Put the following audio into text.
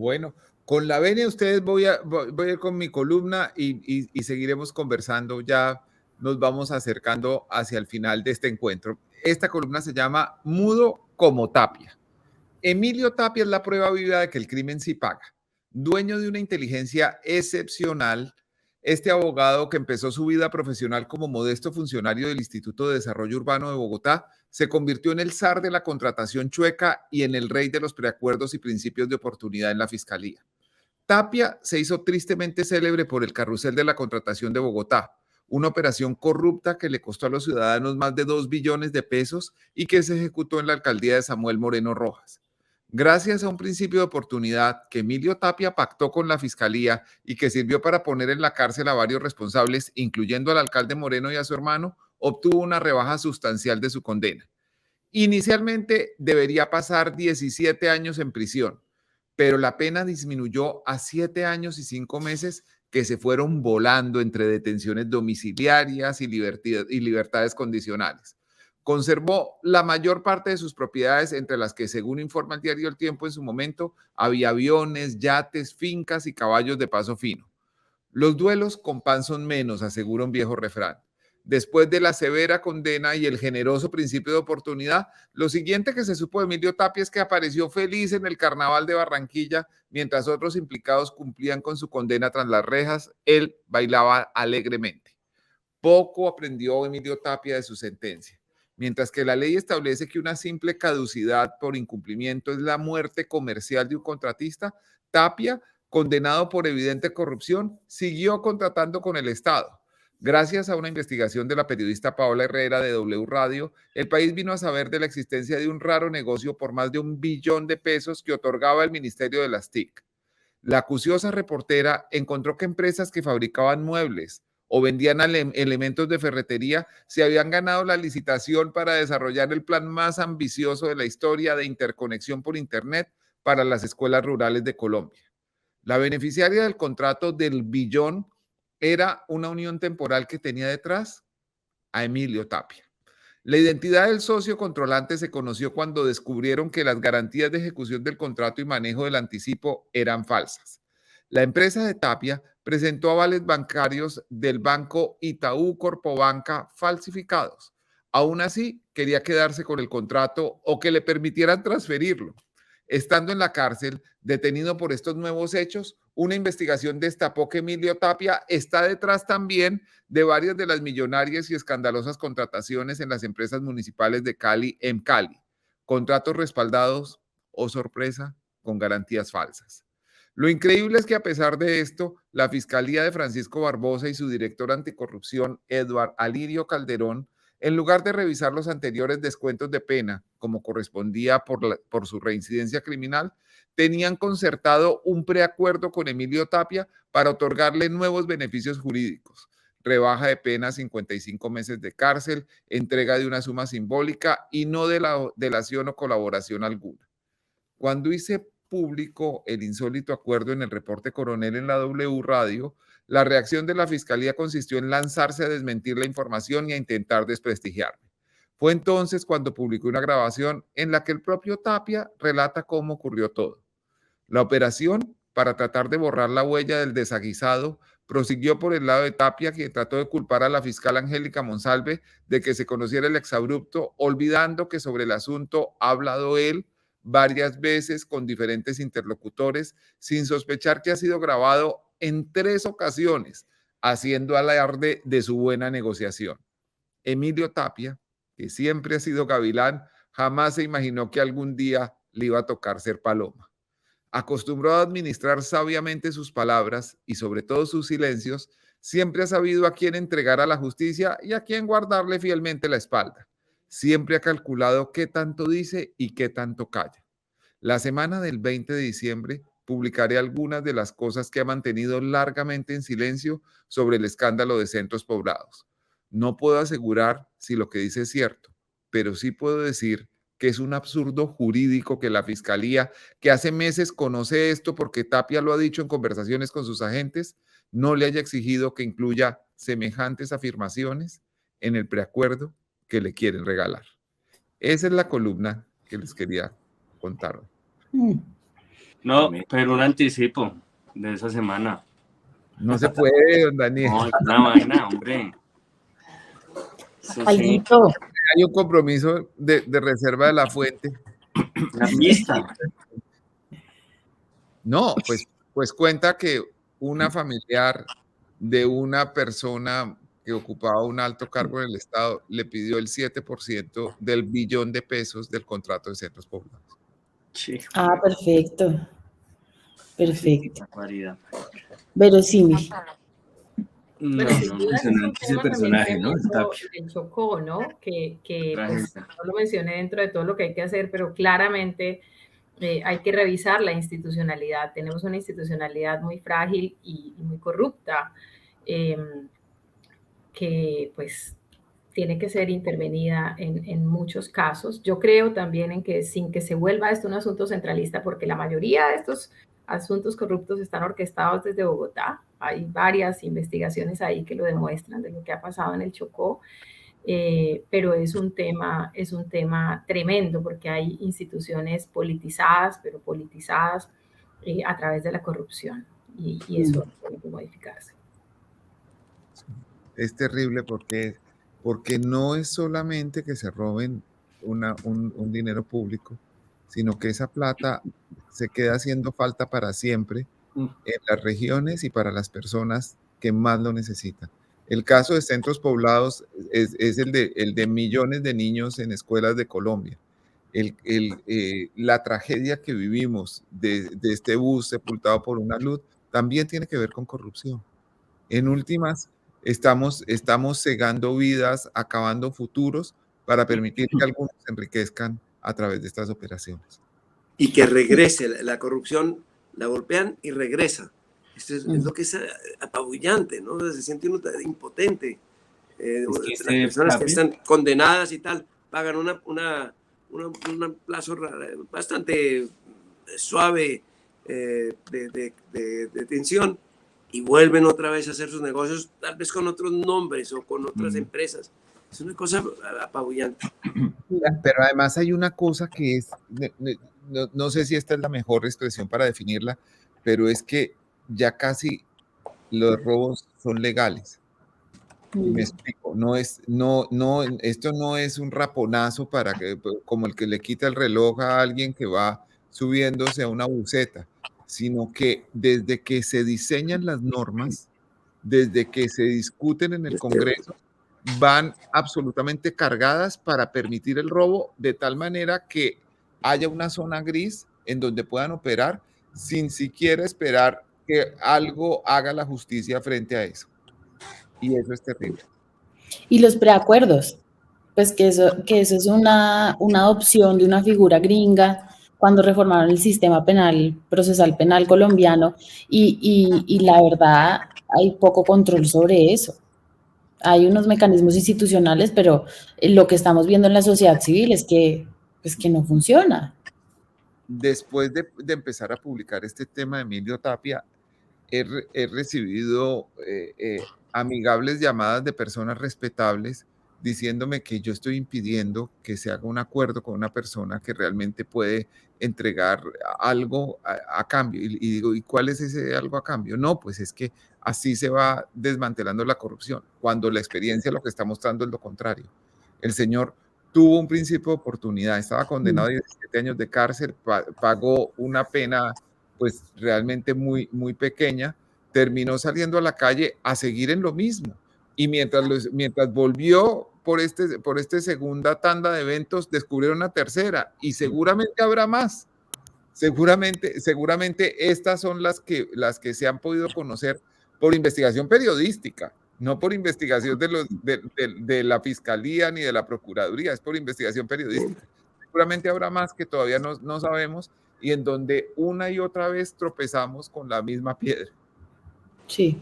Bueno, con la venia ustedes voy a ir con mi columna y seguiremos conversando. Ya nos vamos acercando hacia el final de este encuentro. Esta columna se llama Mudo como Tapia. Emilio Tapia es la prueba viva de que el crimen sí paga. Dueño de una inteligencia excepcional, este abogado que empezó su vida profesional como modesto funcionario del Instituto de Desarrollo Urbano de Bogotá, se convirtió en el zar de la contratación chueca y en el rey de los preacuerdos y principios de oportunidad en la fiscalía. Tapia se hizo tristemente célebre por el carrusel de la contratación de Bogotá, una operación corrupta que le costó a los ciudadanos más de 2 billones de pesos y que se ejecutó en la alcaldía de Samuel Moreno Rojas. Gracias a un principio de oportunidad que Emilio Tapia pactó con la fiscalía y que sirvió para poner en la cárcel a varios responsables, incluyendo al alcalde Moreno y a su hermano, obtuvo una rebaja sustancial de su condena. Inicialmente debería pasar 17 años en prisión, pero la pena disminuyó a 7 años y 5 meses que se fueron volando entre detenciones domiciliarias y libertades condicionales. Conservó la mayor parte de sus propiedades, entre las que, según informa el diario El Tiempo en su momento, había aviones, yates, fincas y caballos de paso fino. Los duelos con pan son menos, asegura un viejo refrán. Después de la severa condena y el generoso principio de oportunidad, lo siguiente que se supo de Emilio Tapia es que apareció feliz en el carnaval de Barranquilla, mientras otros implicados cumplían con su condena tras las rejas, él bailaba alegremente. Poco aprendió Emilio Tapia de su sentencia. Mientras que la ley establece que una simple caducidad por incumplimiento es la muerte comercial de un contratista, Tapia, condenado por evidente corrupción, siguió contratando con el Estado. Gracias a una investigación de la periodista Paola Herrera de W Radio, el país vino a saber de la existencia de un raro negocio por más de 1 billón de pesos que otorgaba el Ministerio de las TIC. La acuciosa reportera encontró que empresas que fabricaban muebles o vendían elementos de ferretería se habían ganado la licitación para desarrollar el plan más ambicioso de la historia de interconexión por Internet para las escuelas rurales de Colombia. La beneficiaria del contrato del billón era una unión temporal que tenía detrás a Emilio Tapia. La identidad del socio controlante se conoció cuando descubrieron que las garantías de ejecución del contrato y manejo del anticipo eran falsas. La empresa de Tapia presentó avales bancarios del banco Itaú Corpobanca falsificados. Aún así, quería quedarse con el contrato o que le permitieran transferirlo. Estando en la cárcel, detenido por estos nuevos hechos, una investigación destapó que Emilio Tapia está detrás también de varias de las millonarias y escandalosas contrataciones en las empresas municipales de Cali en Cali. Contratos respaldados, oh sorpresa, con garantías falsas. Lo increíble es que a pesar de esto, la Fiscalía de Francisco Barbosa y su director anticorrupción, Eduard Alirio Calderón, en lugar de revisar los anteriores descuentos de pena, como correspondía por su reincidencia criminal, tenían concertado un preacuerdo con Emilio Tapia para otorgarle nuevos beneficios jurídicos: rebaja de pena, 55 meses de cárcel, entrega de una suma simbólica y no de delación o colaboración alguna. Cuando hice público el insólito acuerdo en el reporte Coronel en la W Radio, la reacción de la Fiscalía consistió en lanzarse a desmentir la información y a intentar desprestigiarme. Fue entonces cuando publiqué una grabación en la que el propio Tapia relata cómo ocurrió todo. La operación, para tratar de borrar la huella del desaguisado, prosiguió por el lado de Tapia, quien trató de culpar a la fiscal Angélica Monsalve de que se conociera el exabrupto, olvidando que sobre el asunto ha hablado él varias veces con diferentes interlocutores, sin sospechar que ha sido grabado en 3 ocasiones, haciendo alarde de su buena negociación. Emilio Tapia, que siempre ha sido gavilán, jamás se imaginó que algún día le iba a tocar ser paloma. Acostumbrado a administrar sabiamente sus palabras y sobre todo sus silencios, siempre ha sabido a quién entregar a la justicia y a quién guardarle fielmente la espalda. Siempre ha calculado qué tanto dice y qué tanto calla. La semana del 20 de diciembre publicaré algunas de las cosas que ha mantenido largamente en silencio sobre el escándalo de Centros Poblados. No puedo asegurar si lo que dice es cierto, pero sí puedo decir que es un absurdo jurídico que la Fiscalía, que hace meses conoce esto porque Tapia lo ha dicho en conversaciones con sus agentes, no le haya exigido que incluya semejantes afirmaciones en el preacuerdo que le quieren regalar. Esa es la columna que les quería contar hoy. No, pero un anticipo de esa semana. No se puede, don Daniel. No, es una vaina, hombre. Eso sí, Alguito. Hay un compromiso de reserva de la fuente. una pista. No, pues cuenta que una familiar de una persona que ocupaba un alto cargo en el Estado le pidió el 7% del billón de pesos del contrato de centros poblados. Sí, Ah, perfecto. Perfecto. barbaridad. Verosímil. No, Bueno, sin no, duda ese es un impresionante ese tema también personaje, ¿no? tremendo Tapio. del Chocó, ¿no? Que pues, tragedia. no lo mencioné dentro de todo lo que hay que hacer, pero claramente hay que revisar la institucionalidad. Tenemos una institucionalidad muy frágil y muy corrupta que pues tiene que ser intervenida en muchos casos. Yo creo también en que sin que se vuelva esto un asunto centralista, porque la mayoría de estos asuntos corruptos están orquestados desde Bogotá. Hay varias investigaciones ahí que lo demuestran de lo que ha pasado en el Chocó, pero es un tema tremendo porque hay instituciones politizadas, pero politizadas a través de la corrupción y eso tiene que modificarse. Es terrible porque no es solamente que se roben un dinero público, sino que esa plata se queda haciendo falta para siempre en las regiones y para las personas que más lo necesitan. El caso de centros poblados es el de millones de niños en escuelas de Colombia. La tragedia que vivimos de este bus sepultado por una luz también tiene que ver con corrupción. En últimas, estamos cegando vidas, acabando futuros para permitir que algunos se enriquezcan a través de estas operaciones. Y que regrese, la corrupción la golpean y regresa. Esto es lo que es apabullante, ¿no? Se siente uno impotente. Las personas que están condenadas y tal pagan un plazo bastante suave de detención y vuelven otra vez a hacer sus negocios, tal vez con otros nombres o con otras empresas. Es una cosa apabullante. Pero además hay una cosa que es, no sé si esta es la mejor expresión para definirla, pero es que ya casi los robos son legales. Me explico, esto no es un raponazo como el que le quita el reloj a alguien que va subiéndose a una buseta, sino que desde que se diseñan las normas, desde que se discuten en el Congreso, van absolutamente cargadas para permitir el robo de tal manera que haya una zona gris en donde puedan operar sin siquiera esperar que algo haga la justicia frente a eso. Y eso es terrible. Y los preacuerdos, pues que eso es una adopción de una figura gringa cuando reformaron el sistema penal, procesal penal colombiano, y la verdad hay poco control sobre eso. Hay unos mecanismos institucionales, pero lo que estamos viendo en la sociedad civil es que no funciona. Después de empezar a publicar este tema de Emilio Tapia, he recibido amigables llamadas de personas respetables diciéndome que yo estoy impidiendo que se haga un acuerdo con una persona que realmente puede entregar algo a cambio. Y digo, ¿y cuál es ese algo a cambio? No, pues es que así se va desmantelando la corrupción, cuando la experiencia lo que está mostrando es lo contrario. El señor tuvo un principio de oportunidad, estaba condenado a 17 años de cárcel, pagó una pena pues realmente muy, muy pequeña, terminó saliendo a la calle a seguir en lo mismo. Y mientras volvió por este segunda tanda de eventos, descubrieron una tercera y seguramente habrá más. Seguramente estas son las que se han podido conocer por investigación periodística, no por investigación de la Fiscalía ni de la Procuraduría, es por investigación periodística. Seguramente habrá más que todavía no sabemos y en donde una y otra vez tropezamos con la misma piedra. Sí.